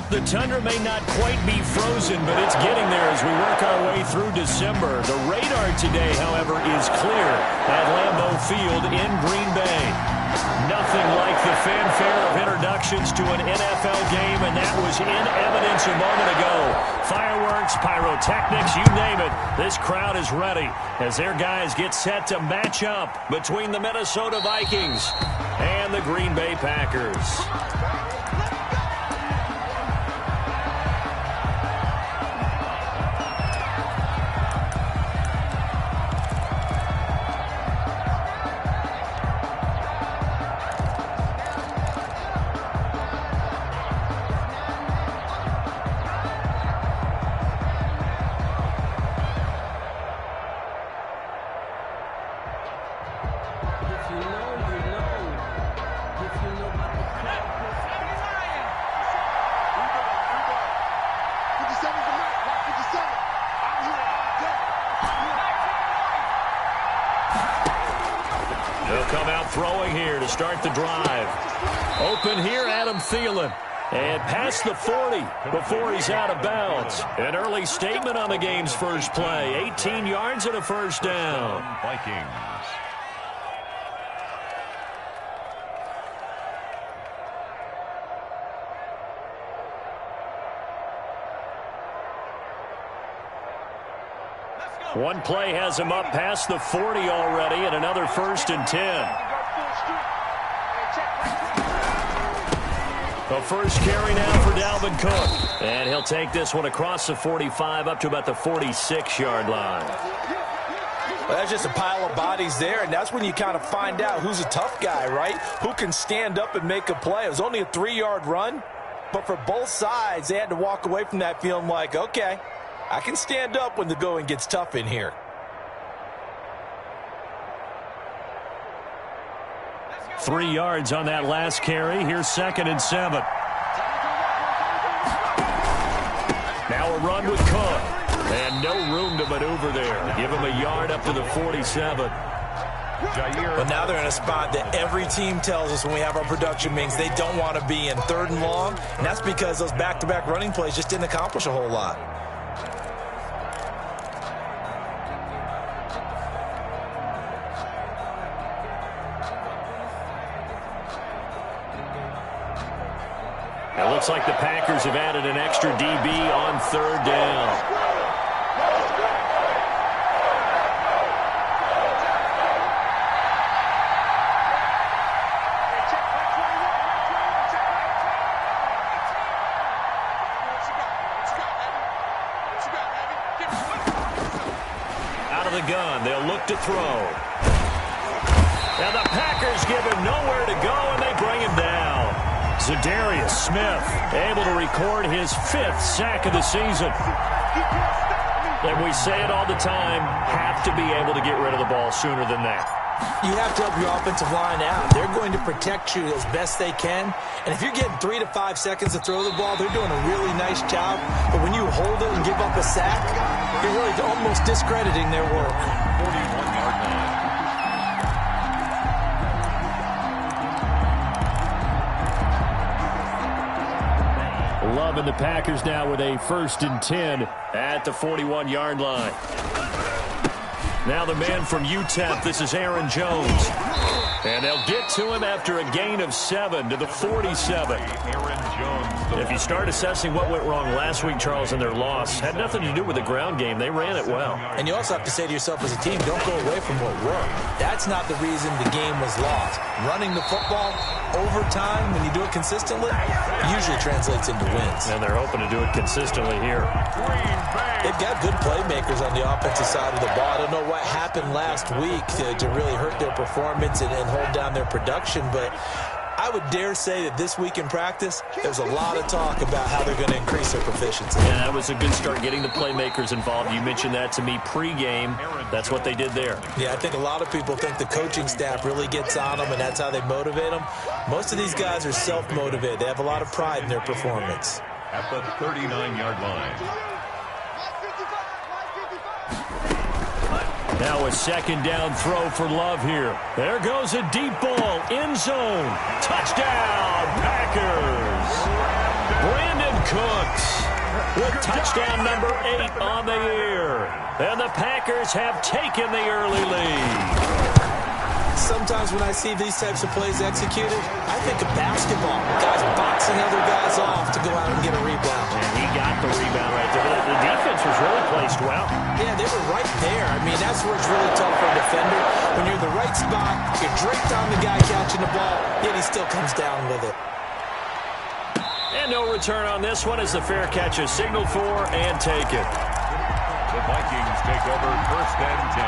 The tundra may not quite be frozen, but it's getting there as we work our way through December. The radar today, however, is clear at Lambeau Field in Green Bay. Nothing like the fanfare of introductions to an NFL game, and that was in evidence a moment ago. Fireworks, pyrotechnics, you name it. This crowd is ready as their guys get set to match up between the Minnesota Vikings and the Green Bay Packers. Throwing here to start the drive. Open here, Adam Thielen. And past the 40 before he's out of bounds. An early statement on the game's first play. 18 yards and a first down. Vikings. One play has him up past the 40 already, and another 1st and 10. The first carry now for Dalvin Cook. And he'll take this one across the 45 up to about the 46-yard line. Well, that's just a pile of bodies there, and that's when you kind of find out who's a tough guy, right? Who can stand up and make a play. It was only a 3-yard run, but for both sides, they had to walk away from that feeling like, okay, I can stand up when the going gets tough in here. 3 yards on that last carry. Here's 2nd and 7. Now a run with Cook. And no room to maneuver there. Give him a yard up to the 47. But now they're in a spot that every team tells us when we have our production meetings they don't want to be in, 3rd and long. And that's because those back-to-back running plays just didn't accomplish a whole lot. It looks like the Packers have added an extra DB on 3rd down. Out of the gun, they'll look to throw. Now the Packers give him nowhere to go, and they bring him down. Zadarius Smith able to record his 5th sack of the season. And we say it all the time, have to be able to get rid of the ball sooner than that. You have to help your offensive line out. They're going to protect you as best they can. And if you're getting 3 to 5 seconds to throw the ball, they're doing a really nice job. But when you hold it and give up a sack, you're really almost discrediting their work. 41-yard line. Love and the Packers now with a 1st and 10 at the 41-yard line. Now the man from UTEP, this is Aaron Jones. And they'll get to him after a gain of 7 to the 47. If you start assessing what went wrong last week, Charles, in their loss, had nothing to do with the ground game. They ran it well. And you also have to say to yourself as a team, don't go away from what worked. That's not the reason the game was lost. Running the football over time, when you do it consistently, usually translates into wins. And they're hoping to do it consistently here. They've got good playmakers on the offensive side of the ball. I don't know what happened last week to really hurt their performance and hold down their production, but I would dare say that this week in practice, there's a lot of talk about how they're going to increase their proficiency. Yeah, that was a good start getting the playmakers involved. You mentioned that to me pregame. That's what they did there. Yeah, I think a lot of people think the coaching staff really gets on them, and that's how they motivate them. Most of these guys are self-motivated. They have a lot of pride in their performance. At the 39-yard line. Now a 2nd down throw for Love here. There goes a deep ball, end zone. Touchdown, Packers. Brandon cooked with touchdown number 8 on the year. And the Packers have taken the early lead. Sometimes when I see these types of plays executed, I think of basketball. Guys boxing other guys off to go out and get a rebound. And he got the rebound right there. The defense was really placed well. Yeah, they were right there. I mean, that's where it's really tough for a defender. When you're in the right spot, you're draped on the guy catching the ball, yet he still comes down with it. And no return on this one as the fair catch is signaled for and taken. The Vikings take over 1st and 10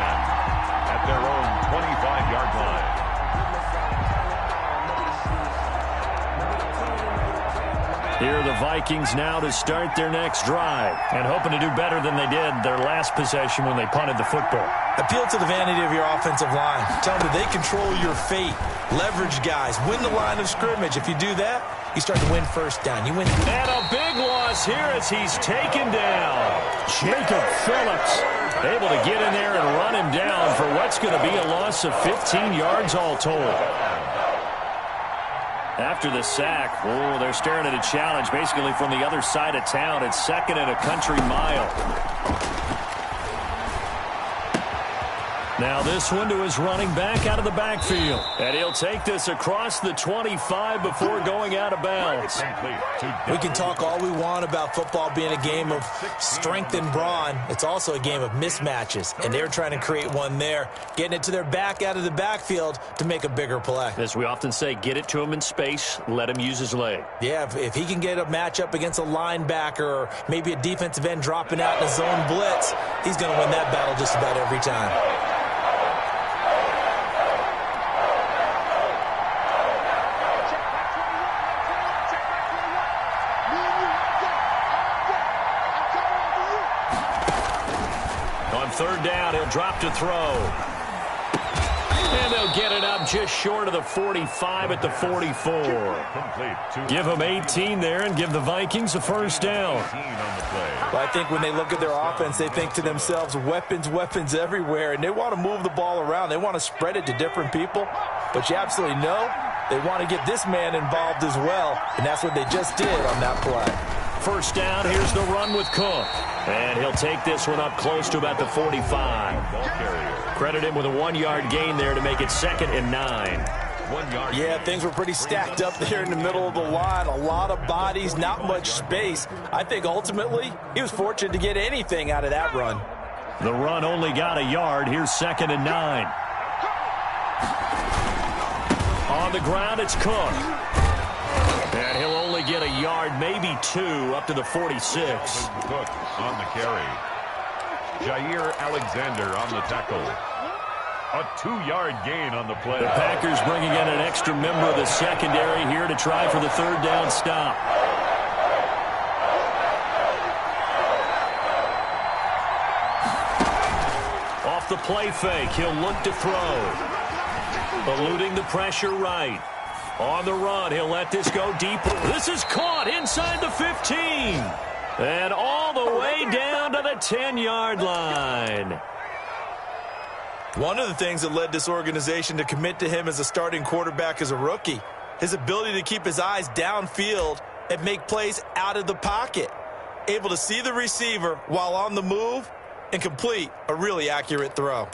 at their own 25-yard line. Here are the Vikings now to start their next drive and hoping to do better than they did their last possession when they punted the football. Appeal to the vanity of your offensive line. Tell them that they control your fate. Leverage guys. Win the line of scrimmage. If you do that, you start to win first down. You win. And a big loss here as he's taken down. Jacob Phillips able to get in there and run him down for what's going to be a loss of 15 yards all told. After the sack, oh, they're staring at a challenge basically from the other side of town. It's 2nd and a country mile. Now this one to his running back out of the backfield. And he'll take this across the 25 before going out of bounds. We can talk all we want about football being a game of strength and brawn. It's also a game of mismatches. And they're trying to create one there, getting it to their back out of the backfield to make a bigger play. As we often say, get it to him in space, let him use his leg. Yeah, if he can get a matchup against a linebacker or maybe a defensive end dropping out in a zone blitz, he's going to win that battle just about every time. On 3rd down, he'll drop to throw. And they'll get it up just short of the 45 at the 44. Give them 18 there and give the Vikings a first down. Well, I think when they look at their offense, they think to themselves, weapons, weapons everywhere, and they want to move the ball around. They want to spread it to different people, but you absolutely know they want to get this man involved as well, and that's what they just did on that play. First down, here's the run with Cook. And he'll take this one up close to about the 45. Credit him with a 1-yard gain there to make it 2nd and 9. 1 yard. Yeah, things were pretty stacked up there in the middle of the line. A lot of bodies, not much space. I think ultimately he was fortunate to get anything out of that run. The run only got a yard. Here's 2nd and 9. On the ground, it's Cook. And he'll only get a yard, maybe 2, up to the 46. Cook on the carry. Jair Alexander on the tackle. A 2-yard gain on the play. The Packers bringing in an extra member of the secondary here to try for the 3rd down stop. Off the play fake, he'll look to throw. Eluding the pressure right. On the run, he'll let this go deeper. This is caught inside the 15. And all the way down to the 10-yard line. One of the things that led this organization to commit to him as a starting quarterback as a rookie, his ability to keep his eyes downfield and make plays out of the pocket. Able to see the receiver while on the move and complete a really accurate throw.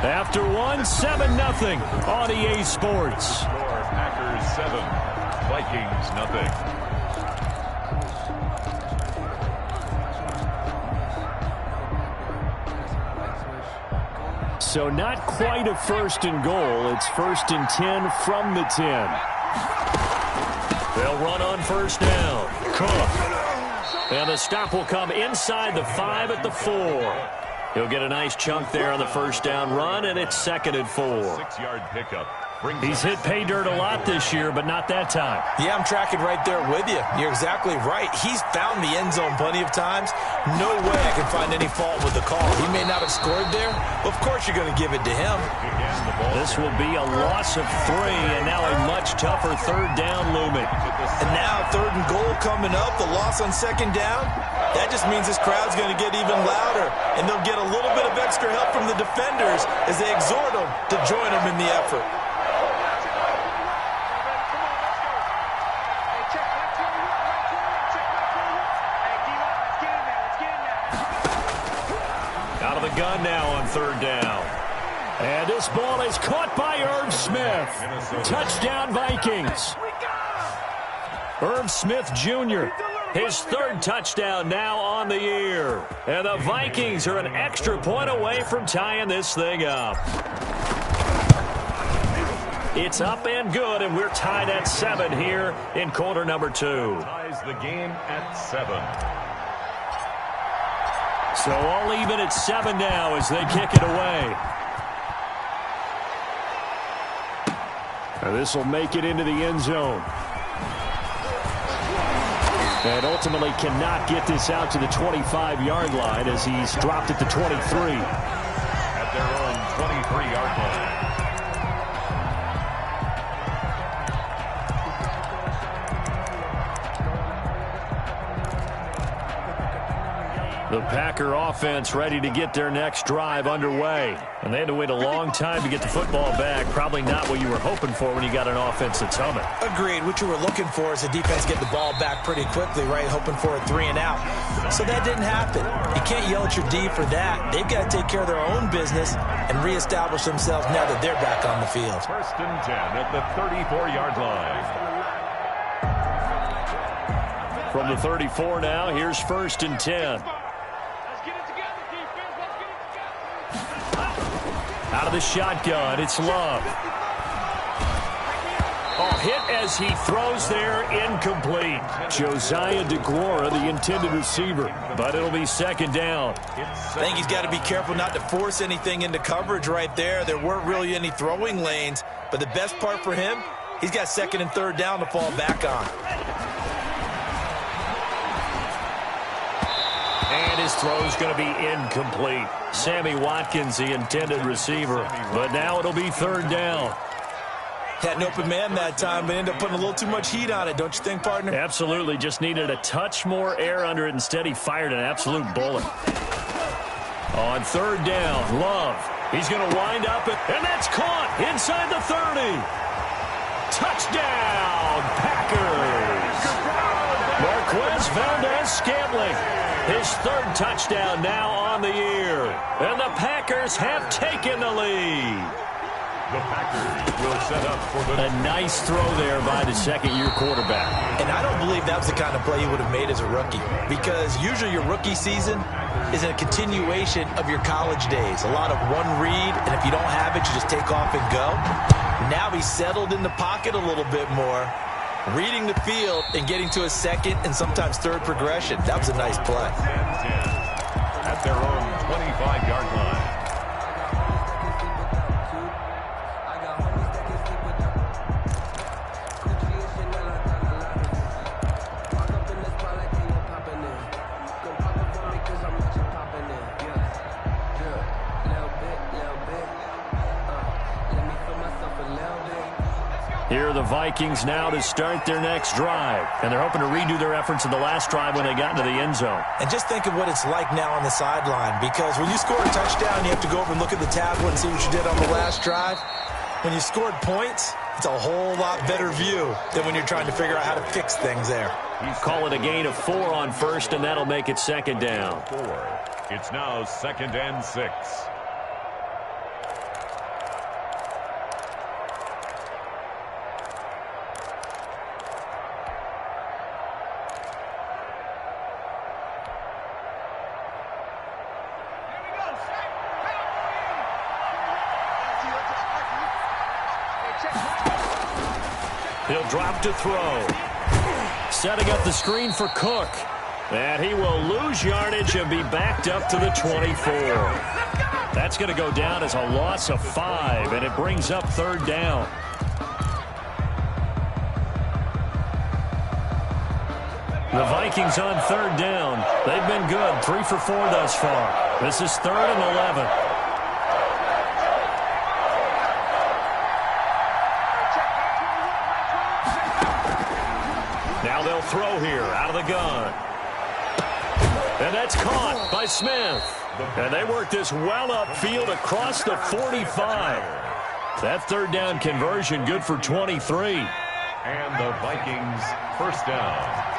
After one, 7-0 on EA Sports. Score, Packers 7, Vikings 0. So not quite a first and goal. It's 1st and 10 from the 10. They'll run on first down. Cook. And the stop will come inside the 5 at the 4. He'll get a nice chunk there on the first down run, and it's 2nd and 4. 6-yard pickup. He's hit pay dirt a lot this year, but not that time. Yeah, I'm tracking right there with you. You're exactly right. He's found the end zone plenty of times. No way I can find any fault with the call. He may not have scored there. Of course you're going to give it to him. This will be a loss of 3, and now a much tougher 3rd down looming. And now 3rd and goal coming up, the loss on 2nd down. That just means this crowd's going to get even louder, and they'll get a little bit of extra help from the defenders as they exhort them to join them in the effort. Out of the gun now on 3rd down. And this ball is caught by Irv Smith. Touchdown, Vikings. Irv Smith Jr., his 3rd touchdown now on the year. And the Vikings are an extra point away from tying this thing up. It's up and good, and we're tied at 7 here in quarter number 2. Ties the game at 7. So all even at 7 now as they kick it away. And this will make it into the end zone. And ultimately cannot get this out to the 25-yard line as he's dropped at the 23. At their own 23-yard line. The Packer offense ready to get their next drive underway. And they had to wait a long time to get the football back. Probably not what you were hoping for when you got an offense that's humming. Agreed. What you were looking for is the defense get the ball back pretty quickly, right? Hoping for a 3 and out. So that didn't happen. You can't yell at your D for that. They've got to take care of their own business and reestablish themselves now that they're back on the field. 1st and 10 at the 34-yard line. From the 34 now, here's 1st and 10. Out of the shotgun, it's Love. Oh, hit as he throws there, incomplete. Josiah DeGuara, the intended receiver, but it'll be 2nd down. I think he's got to be careful not to force anything into coverage right there. There weren't really any throwing lanes, but the best part for him, he's got 2nd and 3rd down to fall back on. And his throw's going to be incomplete. Sammy Watkins, the intended receiver, but now it'll be 3rd down. Had an open man that time, but ended up putting a little too much heat on it, don't you think, partner? Absolutely. Just needed a touch more air under it. Instead, he fired an absolute bullet. On 3rd down, Love. He's going to wind up, and that's caught inside the 30. Touchdown, Packers. Marquez Valdez-Scantling. His 3rd touchdown now on the year. And the Packers have taken the lead. The Packers will set up for the... A nice throw there by the 2nd-year quarterback. And I don't believe that was the kind of play you would have made as a rookie, because usually your rookie season is a continuation of your college days. A lot of one read, and if you don't have it, you just take off and go. Now he's settled in the pocket a little bit more, reading the field and getting to a 2nd and sometimes 3rd progression. That was a nice play. 10-10 at their own 25-yard line. Here are the Vikings now to start their next drive. And they're hoping to redo their efforts in the last drive when they got into the end zone. And just think of what it's like now on the sideline, because when you score a touchdown, you have to go over and look at the tablet and see what you did on the last drive. When you scored points, it's a whole lot better view than when you're trying to figure out how to fix things there. Call it a gain of 4 on 1st, and that'll make it 2nd down. 4. It's now 2nd and 6. He'll drop to throw. Setting up the screen for Cook. And he will lose yardage and be backed up to the 24. That's going to go down as a loss of 5, and it brings up 3rd down. The Vikings on 3rd down. They've been good, 3 for 4 thus far. This is 3rd and 11. Now they'll throw here out of the gun. And that's caught by Smith. And they work this well upfield across the 45. That 3rd down conversion good for 23. And the Vikings first down.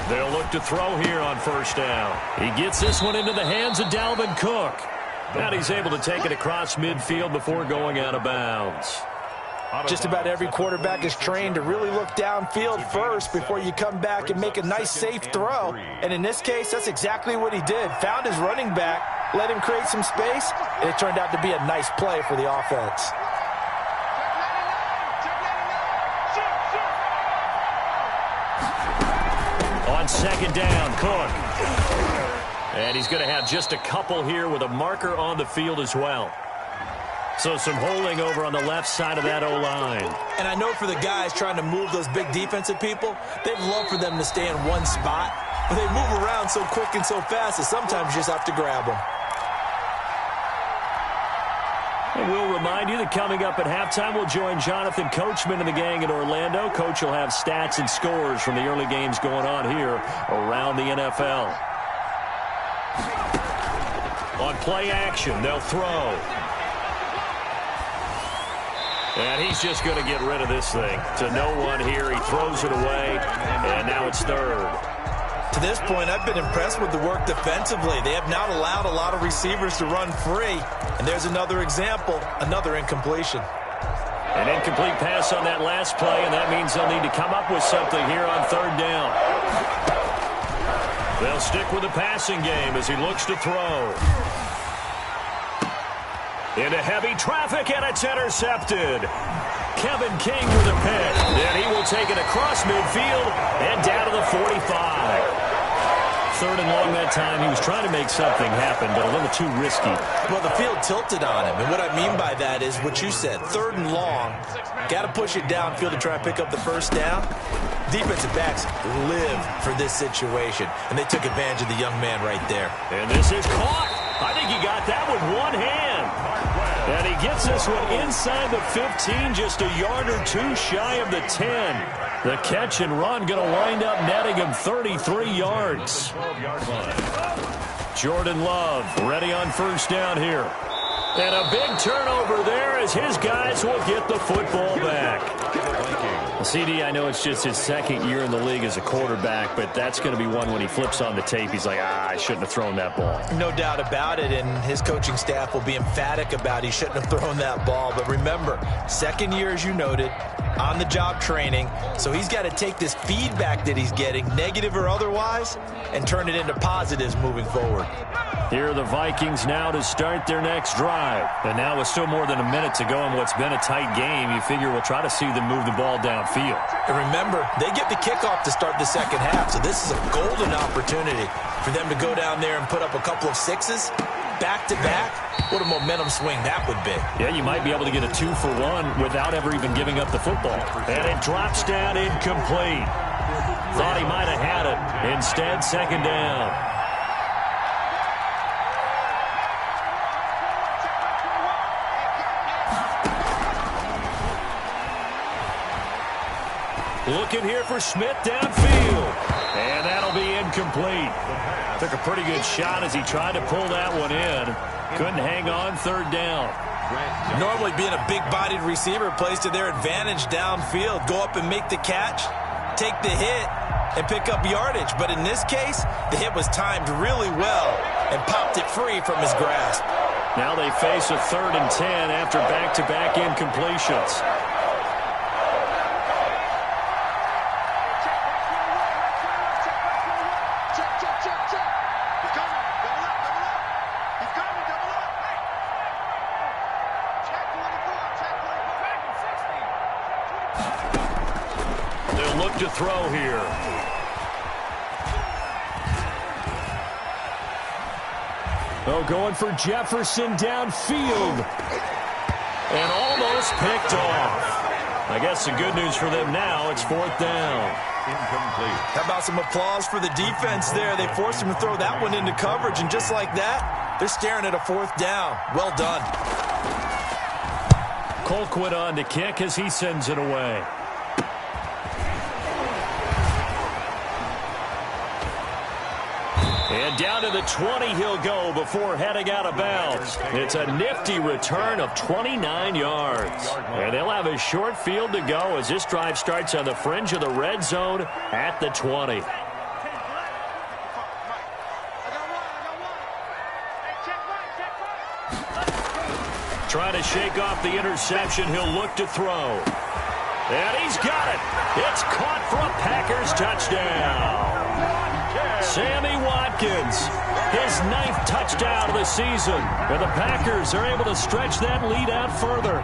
They'll look to throw here on 1st down. He gets this one into the hands of Dalvin Cook. And he's able to take it across midfield before going out of bounds. Just about every quarterback is trained to really look downfield first before you come back and make a nice, safe throw. And in this case, that's exactly what he did. Found his running back, let him create some space, and it turned out to be a nice play for the offense. On 2nd down, Cook. And he's going to have just a couple here with a marker on the field as well. So some holding over on the left side of that O-line. And I know for the guys trying to move those big defensive people, they'd love for them to stay in one spot. But they move around so quick and so fast that sometimes you just have to grab them. And we'll remind you that coming up at halftime, we'll join Jonathan Coachman and the gang in Orlando. Coach will have stats and scores from the early games going on here around the NFL. On play action, they'll throw. And he's just going to get rid of this thing. To no one here, he throws it away, and now it's 3rd. To this point, I've been impressed with the work defensively. They have not allowed a lot of receivers to run free. And there's another example, another incompletion. An incomplete pass on that last play, and that means they'll need to come up with something here on 3rd down. They'll stick with the passing game as he looks to throw. Into heavy traffic, and it's intercepted. Kevin King with a pick. And he will take it across midfield and down to the 45. 3rd and long that time. He was trying to make something happen, but a little too risky. Well, the field tilted on him. And what I mean by that is what you said. 3rd and long. Got to push it downfield to try and pick up the 1st down. Defensive backs live for this situation. And they took advantage of the young man right there. And this is caught. I think he got that with one hand. And he gets this one inside the 15, just a yard or 2 shy of the 10. The catch and run going to wind up netting him 33 yards. Jordan Love ready on 1st down here. And a big turnover there as his guys will get the football back. CD, I know it's just his 2nd year in the league as a quarterback, but that's going to be one when he flips on the tape. He's like, I shouldn't have thrown that ball. No doubt about it, and his coaching staff will be emphatic about he shouldn't have thrown that ball. But remember, 2nd year, as you noted, on-the-job training, so he's got to take this feedback that he's getting, negative or otherwise, and turn it into positives moving forward. Here are the Vikings now to start their next drive. And now with still more than a minute to go in what's been a tight game, you figure we'll try to see them move the ball downfield. And remember, they get the kickoff to start the 2nd half, so this is a golden opportunity for them to go down there and put up a couple of 6s back-to-back. What a momentum swing that would be. Yeah, you might be able to get a 2-for-1 without ever even giving up the football. And it drops down incomplete. Thought he might have had it. Instead, 2nd down. Looking here for Smith downfield. And that'll be incomplete. Took a pretty good shot as he tried to pull that one in. Couldn't hang on 3rd down. Normally being a big-bodied receiver plays to their advantage downfield. Go up and make the catch, take the hit, and pick up yardage. But in this case, the hit was timed really well and popped it free from his grasp. Now they face a 3rd and 10 after back-to-back incompletions. look to throw here. Oh, going for Jefferson downfield. And almost picked off. I guess the good news for them now, it's 4th down. Incomplete. How about some applause for the defense there? They forced him to throw that one into coverage, and just like that, they're staring at a 4th down. Well done. Colquitt on to kick as he sends it away. And down to the 20 he'll go before heading out of bounds. It's a nifty return of 29 yards. And they'll have a short field to go as this drive starts on the fringe of the red zone at the 20. Trying to shake off the interception, he'll look to throw. And he's got it. It's caught for a Packers touchdown. Sammy Watkins, his 9th touchdown of the season. And the Packers are able to stretch that lead out further.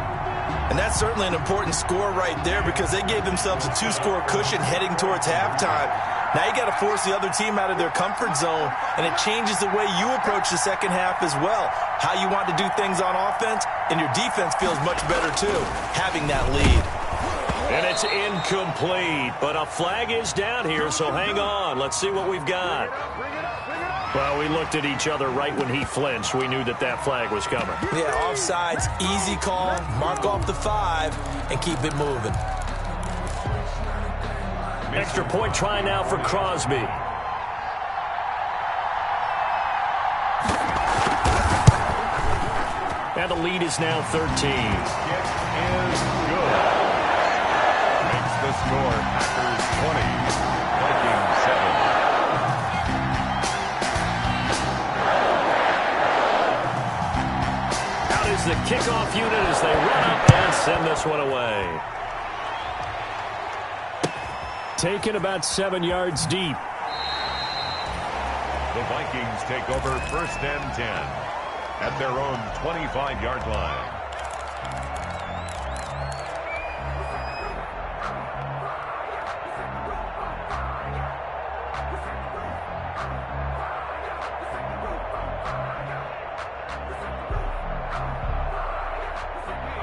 And that's certainly an important score right there because they gave themselves a 2-score cushion heading towards halftime. Now you got to force the other team out of their comfort zone, and it changes the way you approach the second half as well. How you want to do things on offense, and your defense feels much better too, having that lead. And it's incomplete, but a flag is down here, so hang on. Let's see what we've got. Well, we looked at each other right when he flinched. We knew that that flag was coming. Yeah, offsides, easy call, mark off the 5, and keep it moving. Extra point try now for Crosby. And the lead is now 13. Kick is good. Makes the score Packers 20, Vikings 7. Out is the kickoff unit as they run up and send this one away. Taken about 7 yards deep. The Vikings take over 1st and 10 at their own 25-yard line.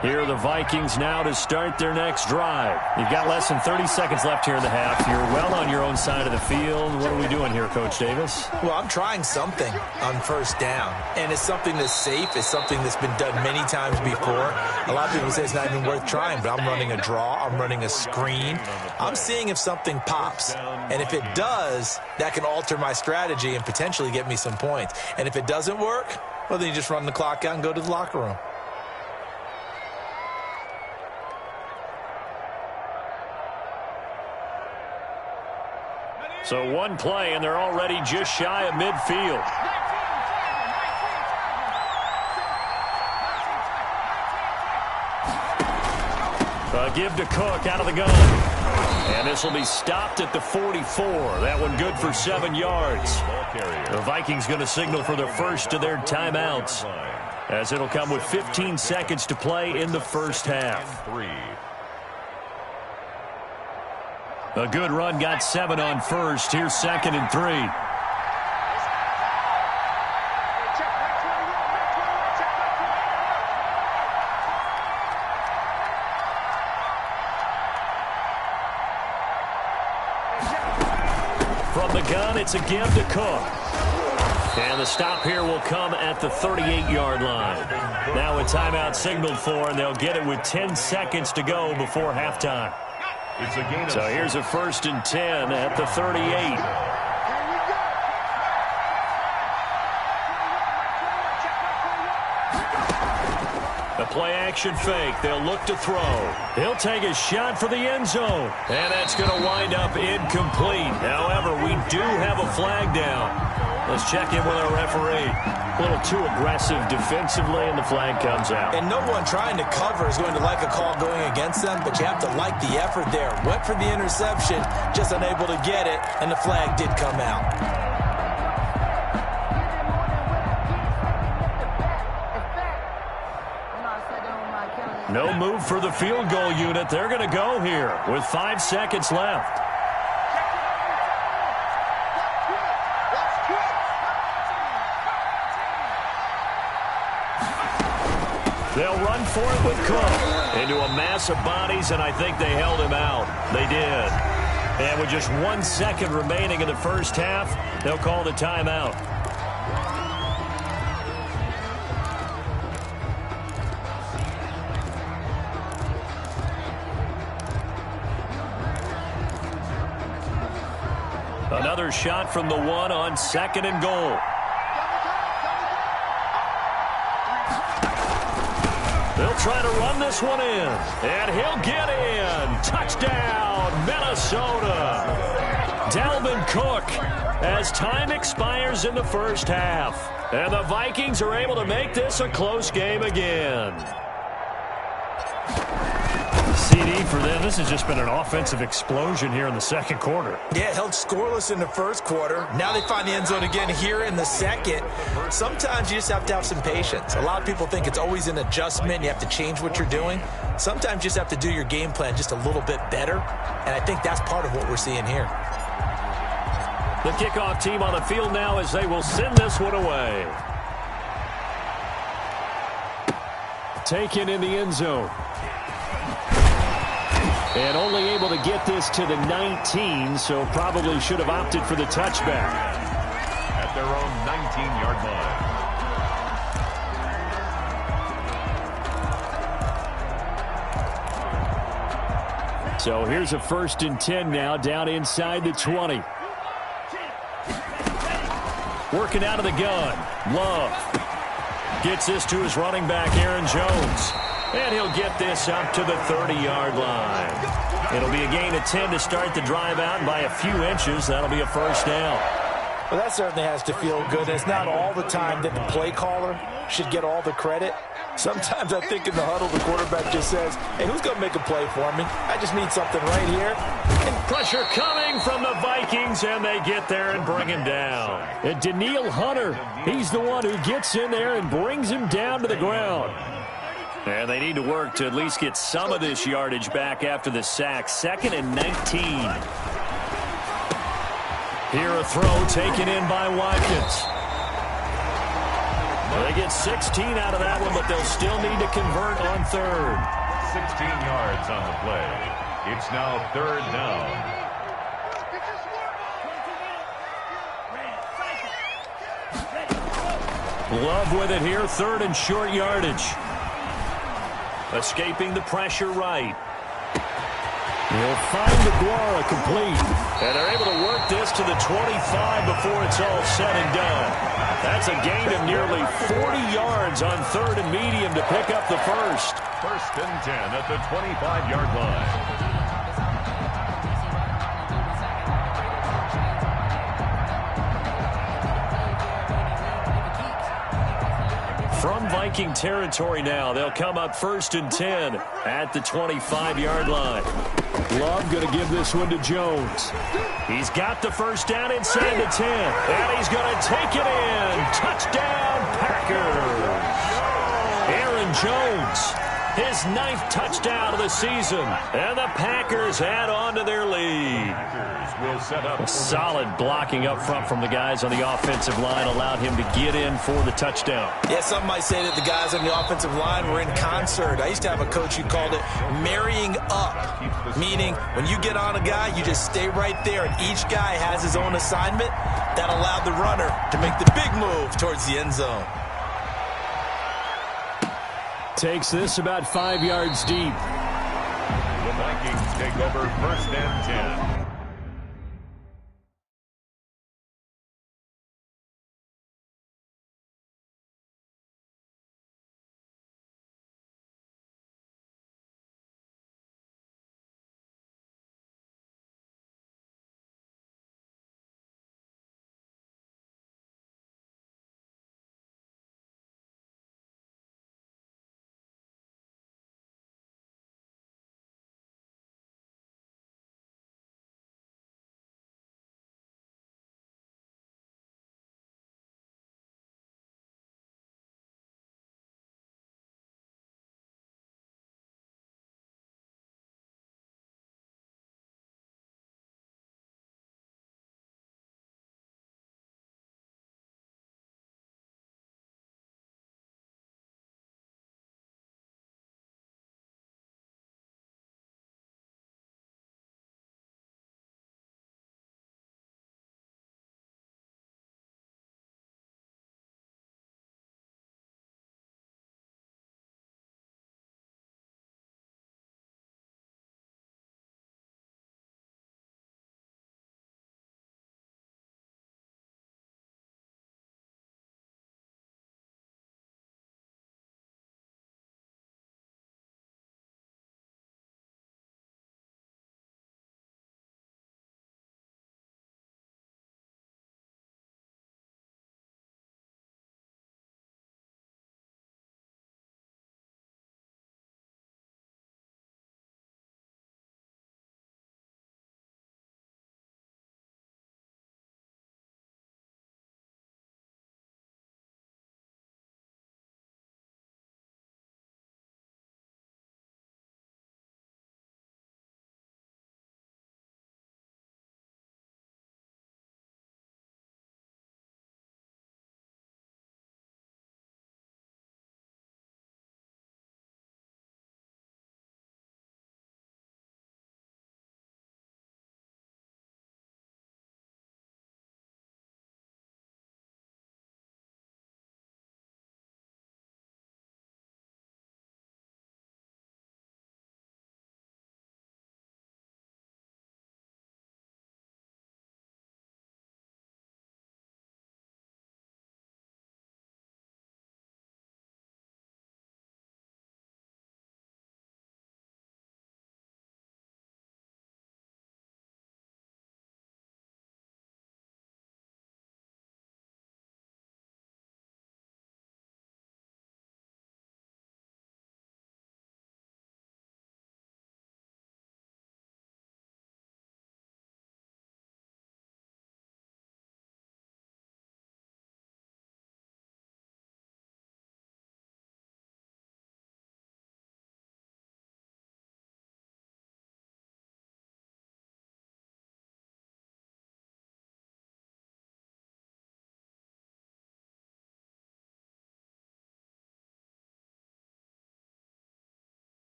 Here are the Vikings now to start their next drive. You've got less than 30 seconds left here in the half. You're well on your own side of the field. What are we doing here, Coach Davis? Well, I'm trying something on 1st down, and it's something that's safe. It's something that's been done many times before. A lot of people say it's not even worth trying, but I'm running a draw. I'm running a screen. I'm seeing if something pops, and if it does, that can alter my strategy and potentially get me some points. And if it doesn't work, well, then you just run the clock out and go to the locker room. So one play, and they're already just shy of midfield. Give to Cook out of the gun. And this will be stopped at the 44. That one good for 7 yards. The Vikings going to signal for the first of their timeouts, as it'll come with 15 seconds to play in the first half. A good run, got 7 on first. Here's 2nd and 3. From the gun, it's a give to Cook. And the stop here will come at the 38-yard line. Now a timeout signaled for, and they'll get it with 10 seconds to go before halftime. So here's a 1st and 10 at the 38. A play-action fake. They'll look to throw. He'll take a shot for the end zone. And that's going to wind up incomplete. However, we do have a flag down. Let's check in with our referee. A little too aggressive defensively, and the flag comes out. And no one trying to cover is going to like a call going against them, but you have to like the effort there. Went for the interception, just unable to get it, and the flag did come out. No move for the field goal unit. They're going to go here with 5 seconds left. They'll run for it with Cook into a mass of bodies, and I think they held him out. They did. And with just 1 second remaining in the first half, they'll call the timeout. Another shot from the one on 2nd and goal. They'll try to run this one in, and he'll get in. Touchdown, Minnesota. Dalvin Cook as time expires in the first half. And the Vikings are able to make this a close game again. CD for them, this has just been an offensive explosion here in the second quarter. Yeah, held scoreless in the first quarter. Now they find the end zone again here in the second. Sometimes you just have to have some patience. A lot of people think it's always an adjustment. You have to change what you're doing. Sometimes you just have to do your game plan just a little bit better. And I think that's part of what we're seeing here. The kickoff team on the field now as they will send this one away. Taken in the end zone. And only able to get this to the 19, so probably should have opted for the touchback. At their own 19-yard line. So here's a 1st and 10 now, down inside the 20. Working out of the gun. Love gets this to his running back, Aaron Jones. And he'll get this up to the 30-yard line. It'll be a gain of 10 to start the drive out. By a few inches, that'll be a first down. Well, that certainly has to feel good. It's not all the time that the play caller should get all the credit. Sometimes I think in the huddle, the quarterback just says, hey, who's going to make a play for me? I just need something right here. And pressure coming from the Vikings, and they get there and bring him down. And Daniil Hunter, he's the one who gets in there and brings him down to the ground. And they need to work to at least get some of this yardage back after the sack. 2nd and 19. Here a throw taken in by Watkins. They get 16 out of that one, but they'll still need to convert on 3rd. 16 yards on the play. It's now 3rd down. Love with it here, 3rd and short yardage. Escaping the pressure right. He'll find DeGuara complete. And they're able to work this to the 25 before it's all said and done. That's a gain of nearly 40 yards on 3rd and medium to pick up the first. 1st and 10 at the 25-yard line. From Viking territory now, they'll come up 1st and 10 at the 25-yard line. Love going to give this one to Jones. He's got the first down inside the 10, and he's going to take it in. Touchdown, Packers. Aaron Jones, his 9th touchdown of the season, and the Packers add on to their lead. Will set up solid blocking up front from the guys on the offensive line allowed him to get in for the touchdown. Yeah, some might say that the guys on the offensive line were in concert. I used to have a coach who called it marrying up, meaning when you get on a guy, you just stay right there, and each guy has his own assignment. That allowed the runner to make the big move towards the end zone. Takes this about 5 yards deep. The Vikings take over 1st and 10.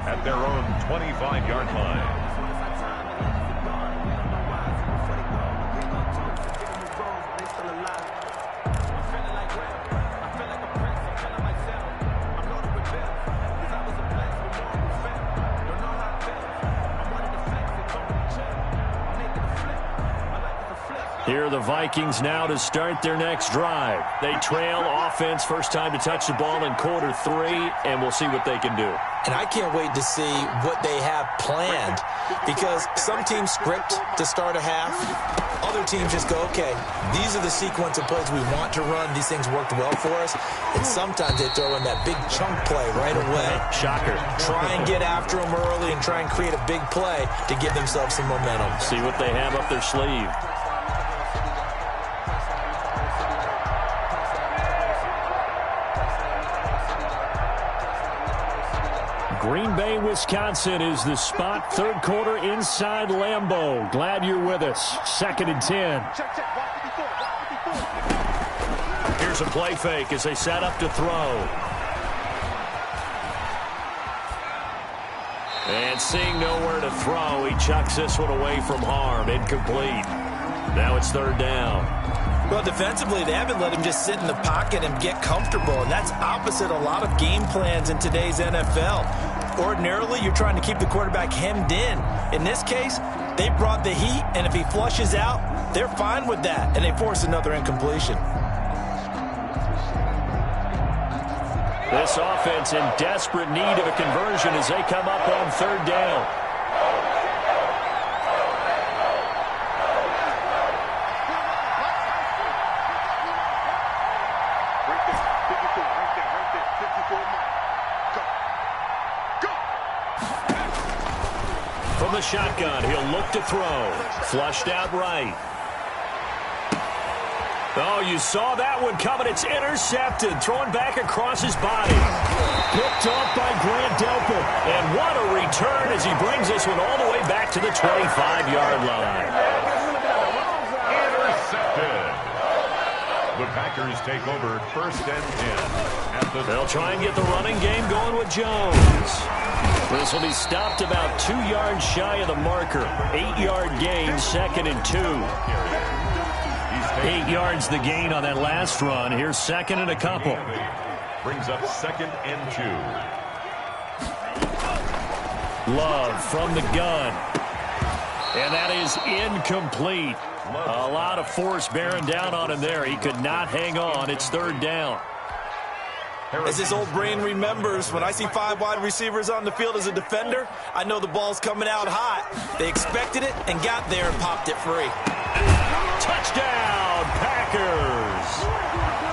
at their own 25-yard line. Here are the Vikings now to start their next drive. They trail offense, first time to touch the ball in quarter 3, and we'll see what they can do. And I can't wait to see what they have planned, because some teams script to start a half. Other teams just go, okay, these are the sequence of plays we want to run. These things worked well for us. And sometimes they throw in that big chunk play right away. Shocker. Try and get after them early and try and create a big play to give themselves some momentum. See what they have up their sleeve. Green Bay, Wisconsin is the spot. Third quarter inside Lambeau. Glad you're with us. 2nd and 10. Here's a play fake as they set up to throw. And seeing nowhere to throw, he chucks this one away from harm. Incomplete. Now it's 3rd down. Well, defensively, they haven't let him just sit in the pocket and get comfortable, and that's opposite a lot of game plans in today's NFL. Ordinarily, you're trying to keep the quarterback hemmed in. In this case, they brought the heat, and if he flushes out, they're fine with that, and they force another incompletion. This offense in desperate need of a conversion as they come up on 3rd down. From the shotgun, he'll look to throw. Flushed out right. Oh, you saw that one coming. It's intercepted. Thrown back across his body. Picked off by Grant Delpit. And what a return as he brings this one all the way back to the 25-yard line. Intercepted. The Packers take over 1st and 10. They'll try and get the running game going with Jones. This will be stopped about 2 yards shy of the marker. 8-yard gain, 2nd and 2. 8 yards the gain on that last run. Here's 2nd and a couple. Brings up 2nd and 2. Love from the gun. And that is incomplete. A lot of force bearing down on him there. He could not hang on. It's 3rd down. As his old brain remembers, when I see 5 wide receivers on the field as a defender, I know the ball's coming out hot. They expected it and got there and popped it free. Touchdown, Packers.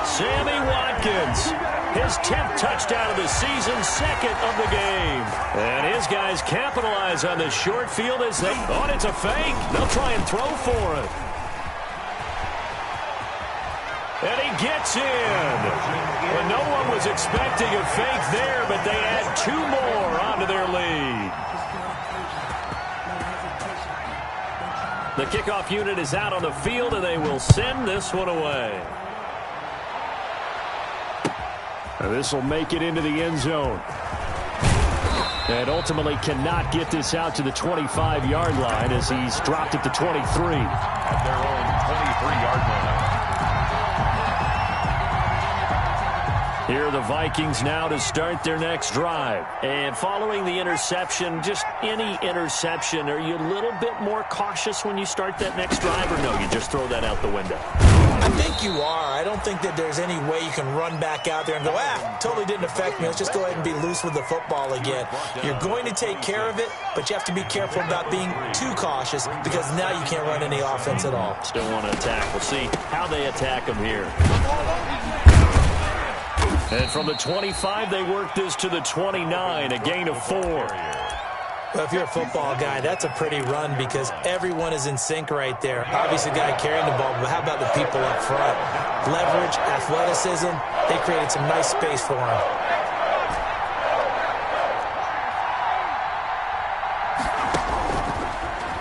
Sammy Watkins, his 10th touchdown of the season, 2nd of the game. And his guys capitalize on the short field as they thought it's a fake. They'll try and throw for it. And he gets in. And no one was expecting a fake there, but they add 2 more onto their lead. The kickoff unit is out on the field, and they will send this one away. And this will make it into the end zone. And ultimately cannot get this out to the 25-yard line as he's dropped at the 23. At their own 23-yard line. Here are the Vikings now to start their next drive. And following the interception, just any interception, are you a little bit more cautious when you start that next drive, or no, you just throw that out the window? I think you are. I don't think that there's any way you can run back out there and go, totally didn't affect me. Let's just go ahead and be loose with the football again. You're going to take care of it, but you have to be careful about being too cautious because now you can't run any offense at all. Still want to attack. We'll see how they attack them here. And from the 25, they work this to the 29, a gain of 4. Well, if you're a football guy, that's a pretty run because everyone is in sync right there. Obviously, the guy carrying the ball, but how about the people up front? Leverage, athleticism, they created some nice space for him.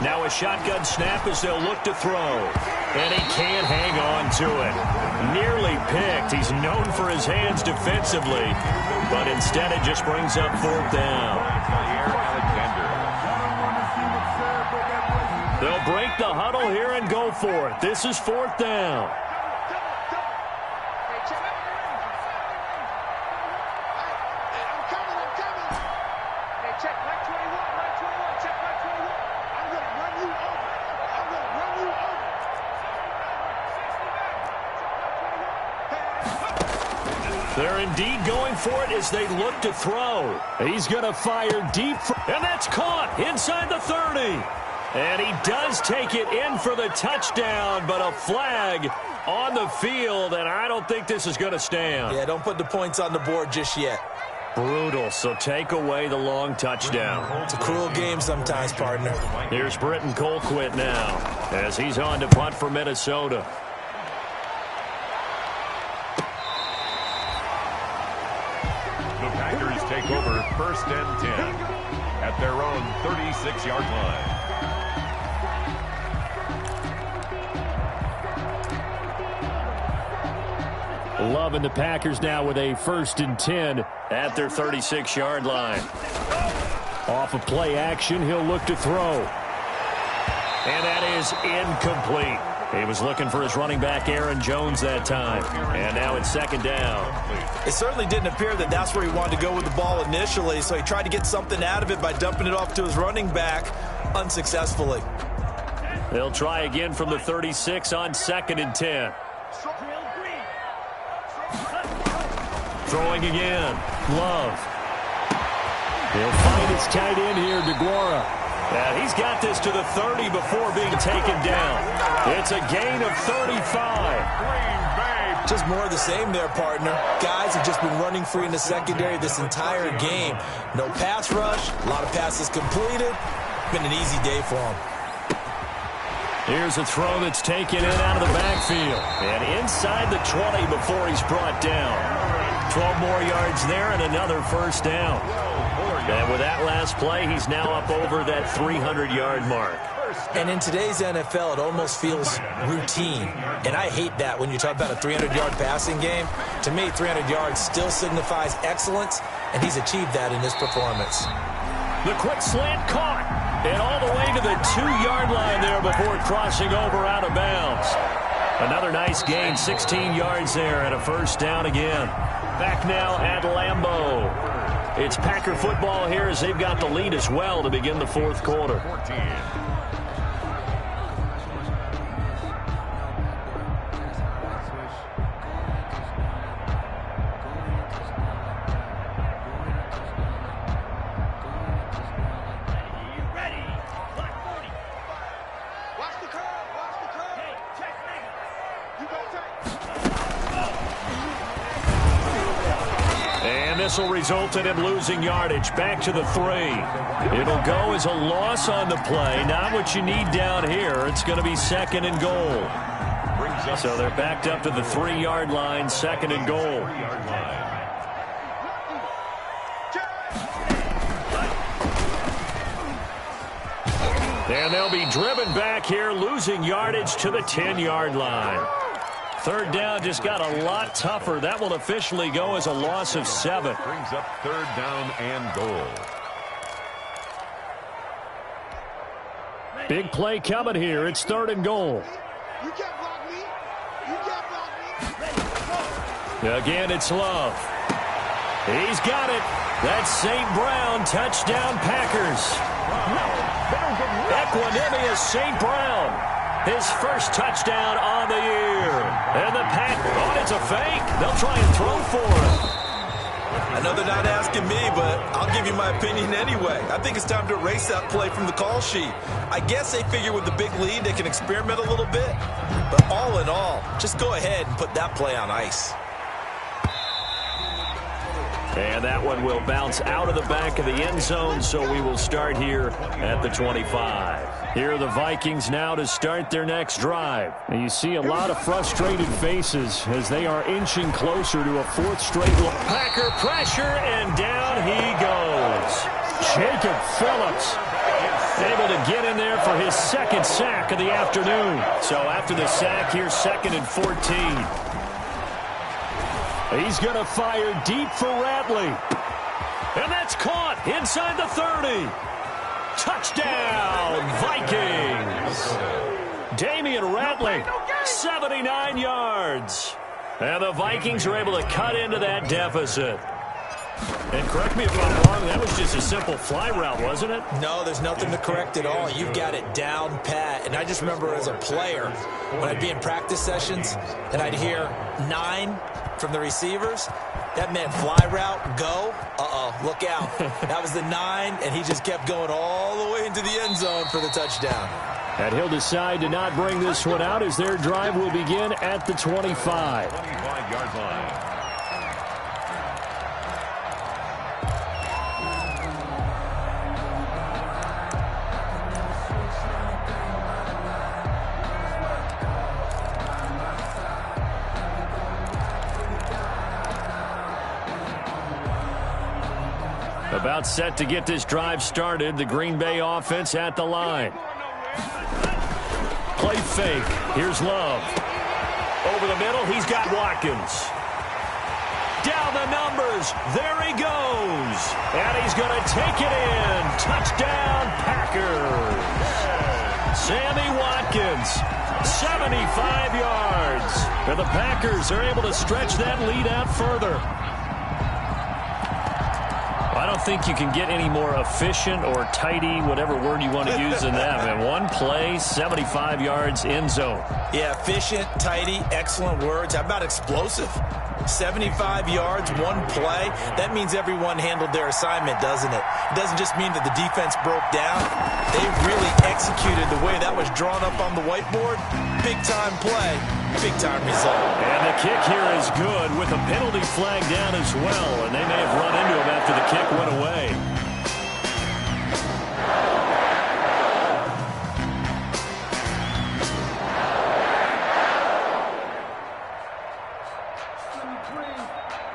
Now a shotgun snap as they'll look to throw. And he can't hang on to it. Nearly picked. He's known for his hands defensively, but instead it just brings up fourth down. They'll break the huddle here and go for it. This is fourth down. They're indeed going for it as they look to throw. He's going to fire deep, and that's caught inside the 30. And he does take it in for the touchdown, but a flag on the field, and I don't think this is going to stand. Yeah, don't put the points on the board just yet. Brutal, so take away the long touchdown. It's a cruel game sometimes, partner. Here's Britton Colquitt now as he's on to punt for Minnesota. The Packers take over 1st and 10 at their own 36-yard line. Loving the Packers now with a 1st and 10 at their 36-yard line. Off of play action, he'll look to throw. And that is incomplete. He was looking for his running back, Aaron Jones, that time. And now it's 2nd down. It certainly didn't appear that that's where he wanted to go with the ball initially, so he tried to get something out of it by dumping it off to his running back unsuccessfully. They'll try again from the 36 on 2nd and 10. Throwing again. Love. He'll find his tight end here, DeGuara. And he's got this to the 30 before being taken down. It's a gain of 35. Just more of the same there, partner. Guys have just been running free in the secondary this entire game. No pass rush, a lot of passes completed. Been an easy day for them. Here's a throw that's taken in out of the backfield. And inside the 20 before he's brought down. 12 more yards there and another 1st down. And with that last play, he's now up over that 300-yard mark. And in today's NFL, it almost feels routine. And I hate that when you talk about a 300-yard passing game. To me, 300 yards still signifies excellence, and he's achieved that in his performance. The quick slant caught. And all the way to the 2-yard line there before crossing over out of bounds. Another nice gain, 16 yards there, and a 1st down again. Back now at Lambeau. It's Packer football here as they've got the lead as well to begin the 4th quarter. This will result in him losing yardage. Back to the 3. It'll go as a loss on the play. Not what you need down here. It's going to be 2nd and goal. So they're backed up to the 3-yard line, 2nd and goal. And they'll be driven back here, losing yardage to the 10-yard line. 3rd down just got a lot tougher. That will officially go as a loss of 7. Brings up 3rd down and goal. Big play coming here. It's 3rd and goal. You can't block me. You can't block me. Again, it's Love. He's got it. That's St. Brown. Touchdown, Packers. Equanimous St. Brown. His 1st touchdown on the year. And the it's a fake. They'll try and throw for it. I know they're not asking me, but I'll give you my opinion anyway. I think it's time to erase that play from the call sheet. I guess they figure with the big lead they can experiment a little bit. But all in all, just go ahead and put that play on ice. And that one will bounce out of the back of the end zone, so we will start here at the 25. Here are the Vikings now to start their next drive. And you see a lot of frustrated faces as they are inching closer to a 4th straight look. Packer pressure, and down he goes. Jacob Phillips. Able to get in there for his second sack of the afternoon. So after the sack, here's 2nd and 14. He's going to fire deep for Ratley. And that's caught inside the 30. Touchdown, Vikings. Damian Ratley, 79 yards. And the Vikings are able to cut into that deficit. And correct me if I'm wrong, that was just a simple fly route, wasn't it? No, there's nothing to correct at all. You've got it down pat. And I just remember as a player, when I'd be in practice sessions and I'd hear 9 from the receivers, that meant fly route, go. Look out. That was the 9, and he just kept going all the way into the end zone for the touchdown. And he'll decide to not bring this one out as their drive will begin at the 25. 25-yard line. About set to get this drive started. The Green Bay offense at the line. Play fake. Here's Love. Over the middle, he's got Watkins. Down the numbers. There he goes. And he's going to take it in. Touchdown, Packers. Sammy Watkins, 75 yards. And the Packers are able to stretch that lead out further. I don't think you can get any more efficient or tidy, whatever word you want to use in that. Man, one play, 75 yards, end zone. Yeah, efficient, tidy, excellent words. How about explosive? 75 yards, one play. That means everyone handled their assignment, doesn't it? It doesn't just mean that the defense broke down. They really executed the way that was drawn up on the whiteboard. Big-time play, big-time result. And the kick here is good with a penalty flag down as well. And they may have run into him after the kick went away.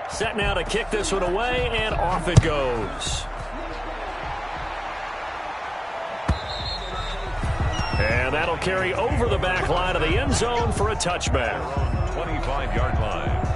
Set now to kick this one away, and off it goes. And that'll carry over the back line of the end zone for a touchback. 25-yard line.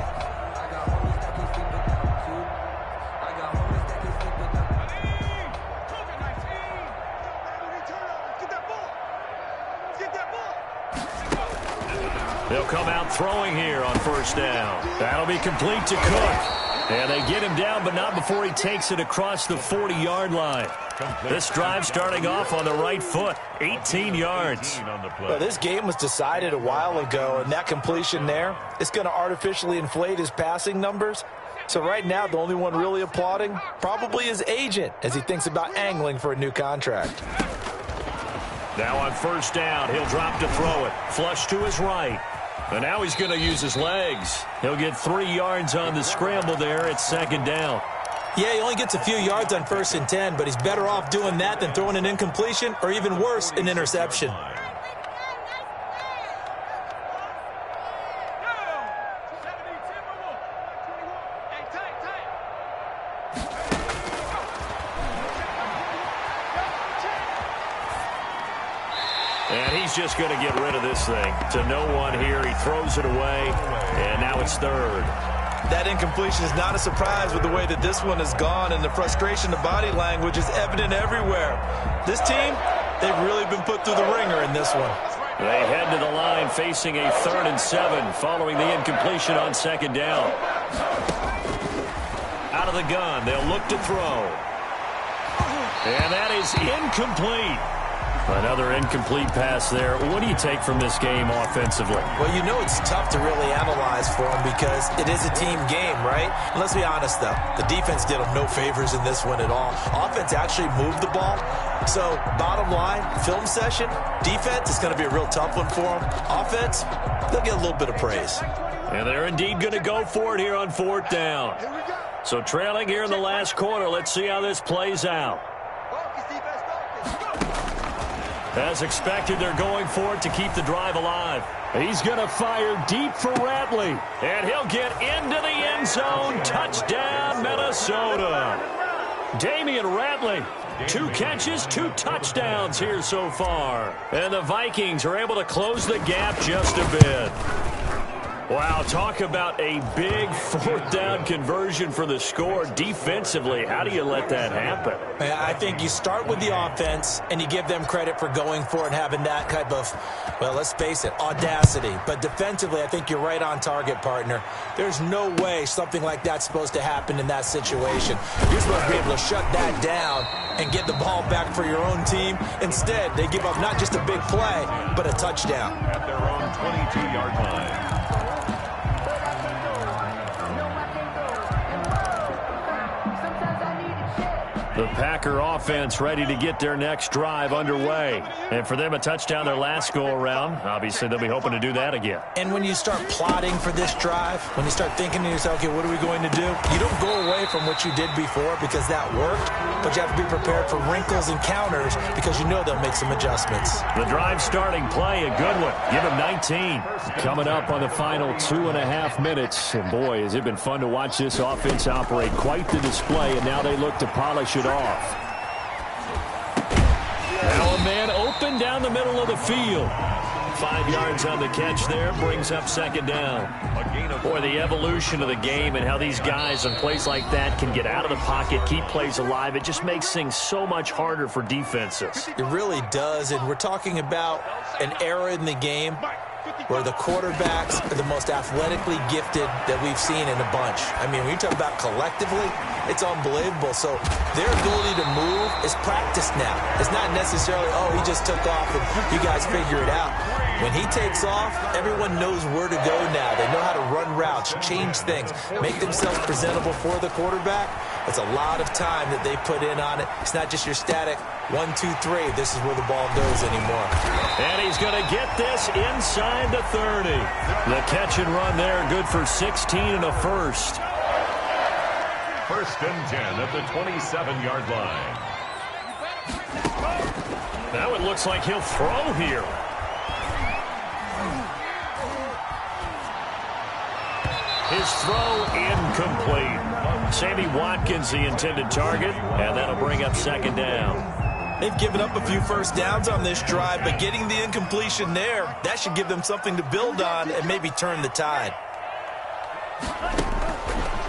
They'll come out throwing here on first down. That'll be complete to Cook. And they get him down, but not before he takes it across the 40-yard line. This drive starting off on the right foot, 18 yards. Well, this game was decided a while ago, and that completion there, it's going to artificially inflate his passing numbers. So right now, the only one really applauding probably his agent as he thinks about angling for a new contract. Now on first down, he'll drop to throw it. Flush to his right. And now he's going to use his legs. He'll get 3 yards on the scramble there at second down. Yeah, he only gets a few yards on 1st and 10, but he's better off doing that than throwing an incompletion or even worse, an interception. And he's just going to get rid of this thing. To no one here. He throws it away, and now it's third. That incompletion is not a surprise with the way that this one has gone, and the frustration of body language is evident everywhere. This team, they've really been put through the ringer in this one. They head to the line facing a 3rd and 7 following the incompletion on second down. Out of the gun, they'll look to throw. And that is incomplete. Another incomplete pass there. What do you take from this game offensively? Well, you know it's tough to really analyze for them because it is a team game, right? And let's be honest, though. The defense did them no favors in this one at all. Offense actually moved the ball. So, bottom line, film session, defense is going to be a real tough one for them. Offense, they'll get a little bit of praise. And they're indeed going to go for it here on 4th down. So, trailing here in the last quarter. Let's see how this plays out. As expected, they're going for it to keep the drive alive. He's going to fire deep for Ratley. And he'll get into the end zone. Touchdown, Minnesota. Damian Ratley, 2 catches, 2 touchdowns here so far. And the Vikings are able to close the gap just a bit. Wow, talk about a big 4th down conversion for the score. Defensively, how do you let that happen? I think you start with the offense, and you give them credit for going for it and having that type of, well, let's face it, audacity. But defensively, I think you're right on target, partner. There's no way something like that's supposed to happen in that situation. You're supposed to be able to shut that down and get the ball back for your own team. Instead, they give up not just a big play, but a touchdown. At their own 22-yard line. The Packer offense ready to get their next drive underway. And for them, a touchdown their last go-around. Obviously, they'll be hoping to do that again. And when you start plotting for this drive, when you start thinking to yourself, okay, what are we going to do? You don't go away from what you did before because that worked, but you have to be prepared for wrinkles and counters because you know they'll make some adjustments. The drive starting play, a good one. Give him 19. Coming up on the final 2.5 minutes. And boy, has it been fun to watch this offense operate. Quite the display, and now they look to polish it off. Now a man open down the middle of the field. 5 yards on the catch there, brings up 2nd down. Boy, the evolution of the game and how these guys on plays like that can get out of the pocket, keep plays alive, it just makes things so much harder for defenses. It really does, and we're talking about an era in the game where the quarterbacks are the most athletically gifted that we've seen in a bunch. I mean, when you talk about collectively, it's unbelievable. So their ability to move is practiced now. It's not necessarily, oh, he just took off and you guys figure it out. When he takes off, everyone knows where to go now. They know how to run routes, change things, make themselves presentable for the quarterback. It's a lot of time that they put in on it. It's not just your static 1, 2, 3. This is where the ball goes anymore. And he's going to get this inside the 30. The catch and run there, good for 16 and a first. 1st and 10 at the 27-yard line. Now it looks like he'll throw here. His throw incomplete. Sammy Watkins, the intended target, and that'll bring up 2nd down. They've given up a few first downs on this drive, but getting the incompletion there, that should give them something to build on and maybe turn the tide.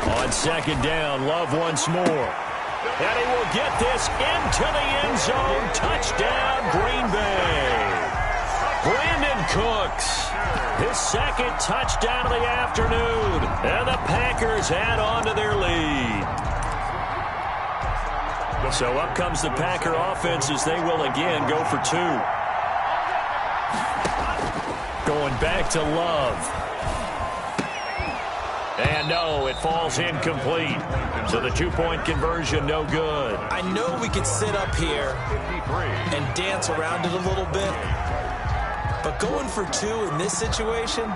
On 2nd down, Love once more. And he will get this into the end zone. Touchdown, Green Bay. Brandon Cooks, his 2nd touchdown of the afternoon. And the Packers add on to their lead. So up comes the Packer offense as they will again go for 2. Going back to Love. And no, it falls incomplete. So the 2-point conversion, no good. I know we could sit up here and dance around it a little bit, but going for 2 in this situation,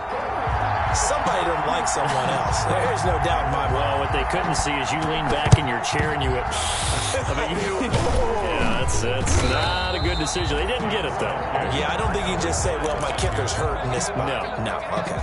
somebody don't like someone else. There's no doubt in my mind. Well, what they couldn't see is you lean back in your chair and you went, yeah, that's not a good decision. They didn't get it, though. Yeah, I don't think you can just say, well, my kicker's hurt in this spot. No, okay.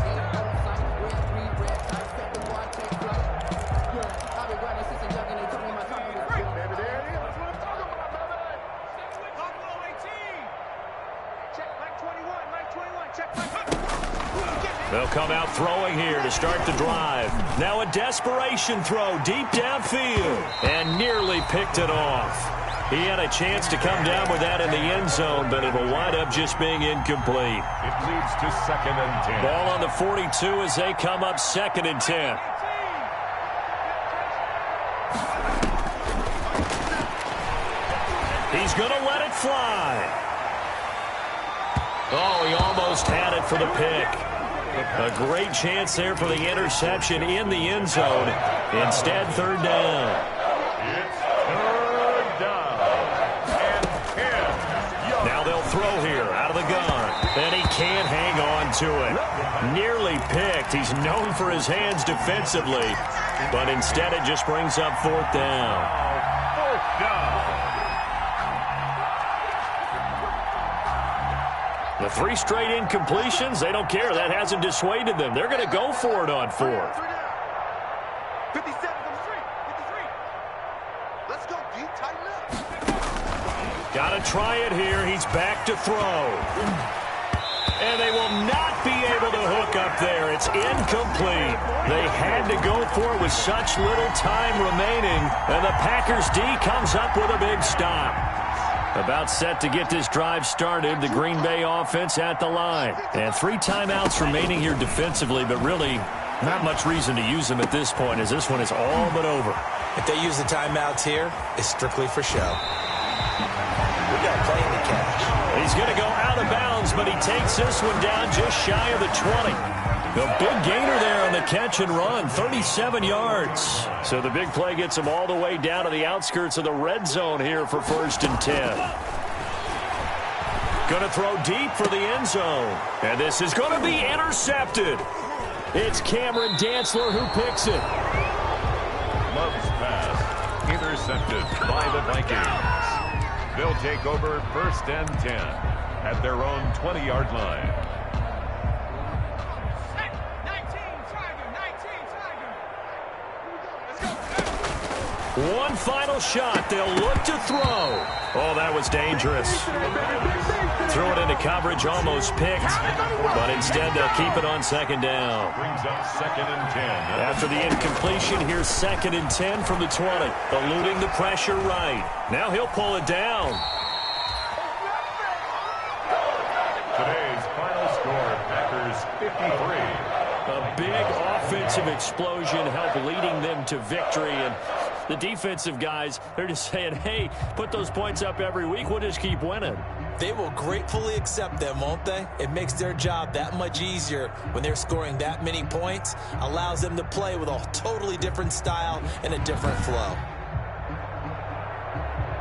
They'll come out throwing here to start the drive. Now a desperation throw deep downfield and nearly picked it off. He had a chance to come down with that in the end zone, but it will wind up just being incomplete. It leads to 2nd and 10. Ball on the 42 as they come up 2nd and 10. He's going to let it fly. Oh, he almost had it for the pick. A great chance there for the interception in the end zone. Instead, 3rd down. It's 3rd down and 10. Now they'll throw here out of the gun. And he can't hang on to it. Nearly picked. He's known for his hands defensively. But instead, it just brings up 4th down. 4th down. The 3 straight incompletions, they don't care. That hasn't dissuaded them. They're going to go for it on 4th. 57 from the street. 53. Let's go, D. Tighten up. Got to try it here. He's back to throw. And they will not be able to hook up there. It's incomplete. They had to go for it with such little time remaining. And the Packers D comes up with a big stop. About set to get this drive started, the Green Bay offense at the line. And 3 timeouts remaining here defensively, but really not much reason to use them at this point, as this one is all but over. If they use the timeouts here, it's strictly for show. We got playing to catch. He's going to go out of bounds, but he takes this one down just shy of the 20. The big gainer there on the catch and run, 37 yards. So the big play gets him all the way down to the outskirts of the red zone here for 1st and 10. Going to throw deep for the end zone. And this is going to be intercepted. It's Cameron Dantzler who picks it. Love's pass intercepted by the Vikings. They'll take over 1st and 10 at their own 20-yard line. 1 final shot. They'll look to throw. Oh, that was dangerous. Threw it into coverage, almost picked. But instead, they'll keep it on 2nd down. Brings up 2nd and 10. After the incompletion, here's 2nd and 10 from the 20. Eluding the pressure right. Now he'll pull it down. Today's final score, Packers 53. A big offensive explosion helped leading them to victory. And the defensive guys, they're just saying, hey, put those points up every week. We'll just keep winning. They will gratefully accept them, won't they? It makes their job that much easier when they're scoring that many points. Allows them to play with a totally different style and a different flow.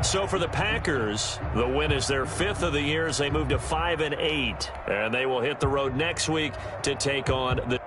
So for the Packers, the win is their 5th of the year as they move to 5-8. And they will hit the road next week to take on the